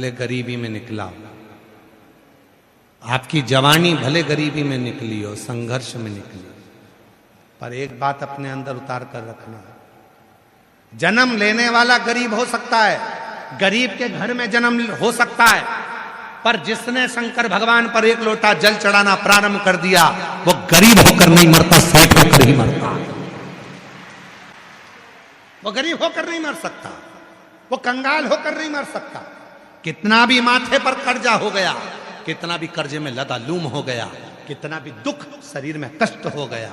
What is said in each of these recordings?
भले गरीबी में निकला, आपकी जवानी भले गरीबी में निकली हो, संघर्ष में निकली, पर एक बात अपने अंदर उतार कर रखना, जन्म लेने वाला गरीब हो सकता है, गरीब के घर में जन्म हो सकता है, पर जिसने शंकर भगवान पर एक लोटा जल चढ़ाना प्रारंभ कर दिया वो गरीब होकर नहीं मरता, सेठ होकर ही मरता। वो गरीब होकर नहीं मर सकता, वो कंगाल होकर नहीं मर सकता। कितना भी माथे पर कर्जा हो गया, कितना भी कर्जे में लदालूम हो गया, कितना भी दुख शरीर में कष्ट हो गया,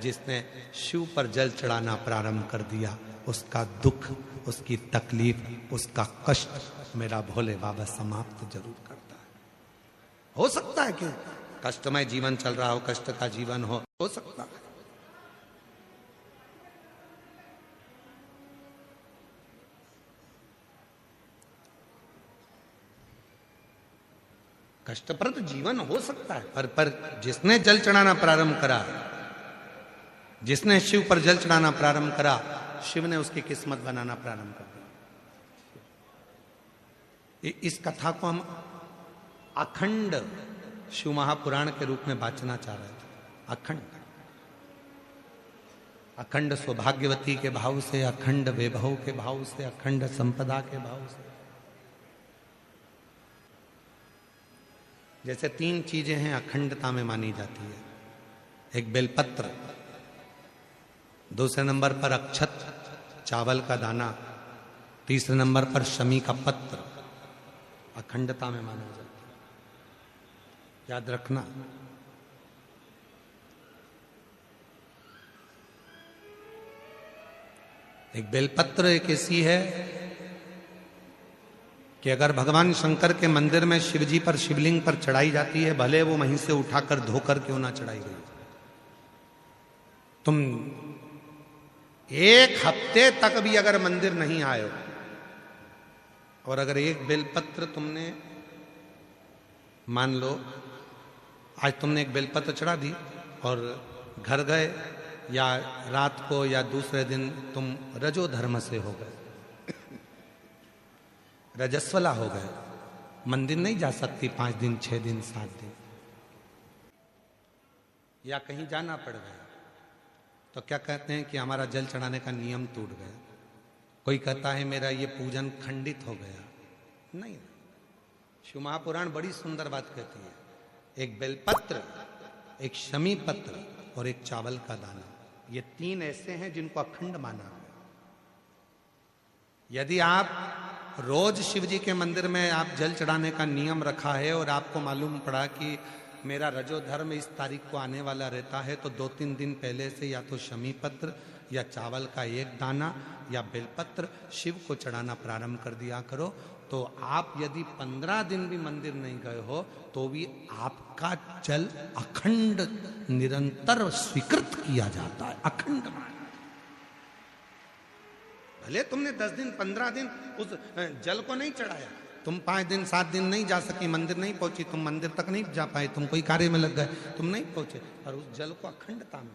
जिसने शिव पर जल चढ़ाना प्रारंभ कर दिया उसका दुख, उसकी तकलीफ, उसका कष्ट मेरा भोले बाबा समाप्त जरूर करता है। हो सकता है कि कष्टमय जीवन चल रहा हो, कष्ट का जीवन हो सकता है। कष्टप्रद जीवन हो सकता है, पर जिसने जल चढ़ाना प्रारंभ करा, जिसने शिव पर जल चढ़ाना प्रारंभ करा, शिव ने उसकी किस्मत बनाना प्रारंभ कर दिया। इस कथा को हम अखंड शिव महापुराण के रूप में वाचना चाह रहे थे। अखंड अखंड सौभाग्यवती के भाव से, अखंड वैभव के भाव से, अखंड संपदा के भाव से। जैसे तीन चीजें हैं अखंडता में मानी जाती है, एक बेलपत्र, दूसरे नंबर पर अक्षत चावल का दाना, तीसरे नंबर पर शमी का पत्र, अखंडता में माना जाता है। याद रखना, एक बेलपत्र एक ऐसी है कि अगर भगवान शंकर के मंदिर में शिवजी पर, शिवलिंग पर चढ़ाई जाती है, भले वो वहीं से उठाकर धोकर क्यों ना चढ़ाई गई, तुम एक हफ्ते तक भी अगर मंदिर नहीं आए हो और अगर एक बेलपत्र तुमने, मान लो आज तुमने एक बेलपत्र चढ़ा दी और घर गए, या रात को या दूसरे दिन तुम रजो धर्म से हो गए, रजस्वला हो गए, मंदिर नहीं जा सकती 5 दिन 6 दिन 7 दिन, या कहीं जाना पड़ गया, तो क्या कहते हैं कि हमारा जल चढ़ाने का नियम टूट गया। कोई कहता है मेरा ये पूजन खंडित हो गया। नहीं, शिव महापुराण बड़ी सुंदर बात कहती है, एक बेलपत्र, एक शमी पत्र और एक चावल का दाना, ये तीन ऐसे हैं जिनको अखंड माना है। यदि आप रोज शिव जी के मंदिर में आप जल चढ़ाने का नियम रखा है और आपको मालूम पड़ा कि मेरा रजो धर्म इस तारीख को आने वाला रहता है, तो 2-3 दिन पहले से या तो शमी पत्र या चावल का एक दाना या बेलपत्र शिव को चढ़ाना प्रारंभ कर दिया करो। तो आप यदि 15 दिन भी मंदिर नहीं गए हो तो भी आपका जल अखंड निरंतर स्वीकृत किया जाता है, अखंड। भले तुमने 10 दिन 15 दिन उस जल को नहीं चढ़ाया, तुम 5 दिन 7 दिन नहीं जा सकी, मंदिर नहीं पहुंची, तुम मंदिर तक नहीं जा पाए, तुम कोई कार्य में लग गए, तुम नहीं पहुंचे, पर उस जल को अखंडता में,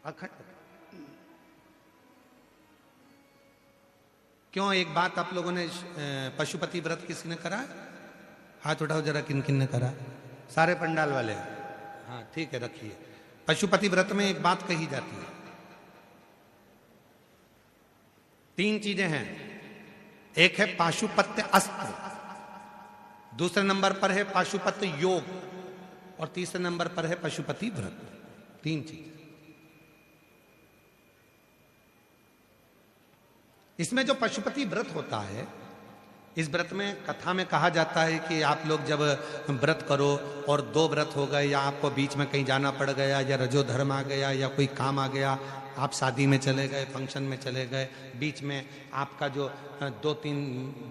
अखंड। क्यों, एक बात आप लोगों ने, पशुपति व्रत किसी ने करा? हाथ उठाओ जरा, किन किन ने करा? सारे पंडाल वाले? हाँ ठीक है, रखिए। पशुपति व्रत में एक बात कही जाती है, 3 चीजें हैं। एक है पाशुपत्य अस्त्र, दूसरे नंबर पर है पाशुपत्य योग, और तीसरे नंबर पर है पशुपति व्रत। 3 चीज। इसमें जो पशुपति व्रत होता है, इस व्रत में कथा में कहा जाता है कि आप लोग जब व्रत करो और 2 व्रत हो गए, या आपको बीच में कहीं जाना पड़ गया, या रजो धर्म आ गया, या कोई काम आ गया, आप शादी में चले गए, फंक्शन में चले गए, बीच में आपका जो 2-3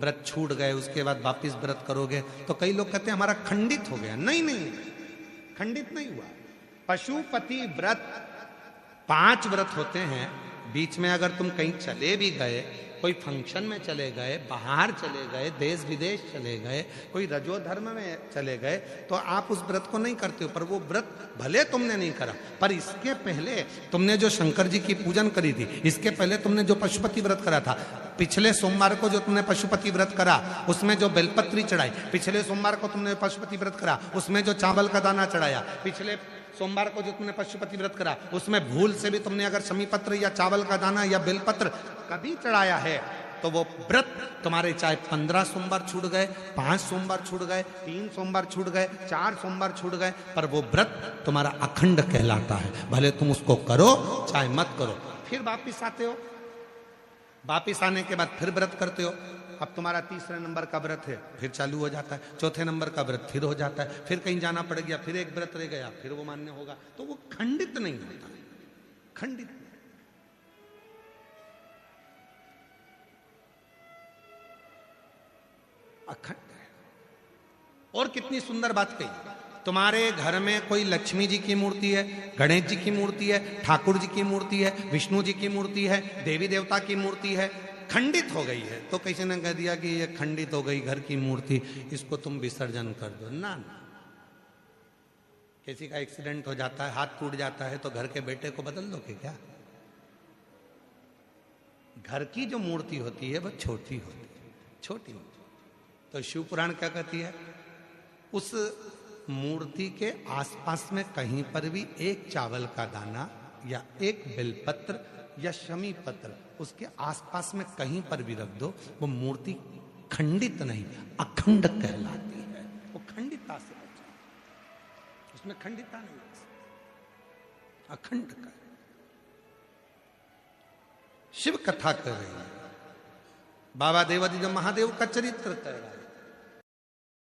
व्रत छूट गए, उसके बाद वापिस व्रत करोगे, तो कई लोग कहते हैं हमारा खंडित हो गया। नहीं नहीं, खंडित नहीं हुआ। पशुपति व्रत 5 व्रत होते हैं, बीच में अगर तुम कहीं चले भी गए कोई फंक्शन में चले गए, बाहर चले गए, देश विदेश चले गए, कोई रजो धर्म में चले गए, तो आप उस व्रत को नहीं करते हो। पर वो व्रत भले तुमने नहीं करा, पर इसके पहले तुमने जो शंकर जी की पूजन करी थी, इसके पहले तुमने जो पशुपति व्रत करा था, पिछले सोमवार को जो तुमने पशुपति व्रत करा उसमें जो बेलपत्री चढ़ाई, पिछले सोमवार को तुमने पशुपति व्रत करा उसमें जो चावल का दाना चढ़ाया, पिछले सोमवार को जो तुमने पशुपति व्रत करा उसमें भूल से भी तुमने अगर शमी पत्र या चावल का दाना या बेलपत्र कभी चढ़ाया है, तो वो व्रत तुम्हारे चाहे 15 सोमवार छूट गए, 5 सोमवार छूट गए, 3 सोमवार छूट गए, 4 सोमवार छूट गए, पर वो व्रत तुम्हारा अखंड कहलाता है। भले तुम उसको करो चाहे मत करो। फिर वापिस आते हो, वापिस आने के बाद फिर व्रत करते हो। अब तुम्हारा तीसरे नंबर का व्रत है, फिर चालू हो जाता है, चौथे नंबर का व्रत फिर हो जाता है, फिर कहीं जाना पड़ गया, फिर एक व्रत रह गया, फिर वो मान्य होगा। तो वो खंडित नहीं होता, खंडित नहीं। अखंड है। और कितनी सुंदर बात कही, तुम्हारे घर में कोई लक्ष्मी जी की मूर्ति है, गणेश जी की मूर्ति है, ठाकुर जी की मूर्ति है, विष्णु जी की मूर्ति है, देवी देवता की मूर्ति है, खंडित हो गई है, तो किसी ने कह दिया कि ये खंडित हो गई घर की मूर्ति, इसको तुम विसर्जन कर दो। ना, किसी का एक्सीडेंट हो जाता है, हाथ टूट जाता है, तो घर के बेटे को बदल दो कि क्या? घर की जो मूर्ति होती है वह छोटी होती है, छोटी होती है। तो शिव पुराण क्या कहती है, उस मूर्ति के आसपास में कहीं पर भी एक चावल का दाना या एक बेलपत्र या शमी पत्र उसके आसपास में कहीं पर भी रख दो, वो मूर्ति खंडित नहीं, अखंड कहलाती है। वो खंडिता से बचा, उसमें खंडिता नहीं है, अखंड का। शिव कथा कर रही है, बाबा देवादिदेव महादेव का चरित्र कर रहा है।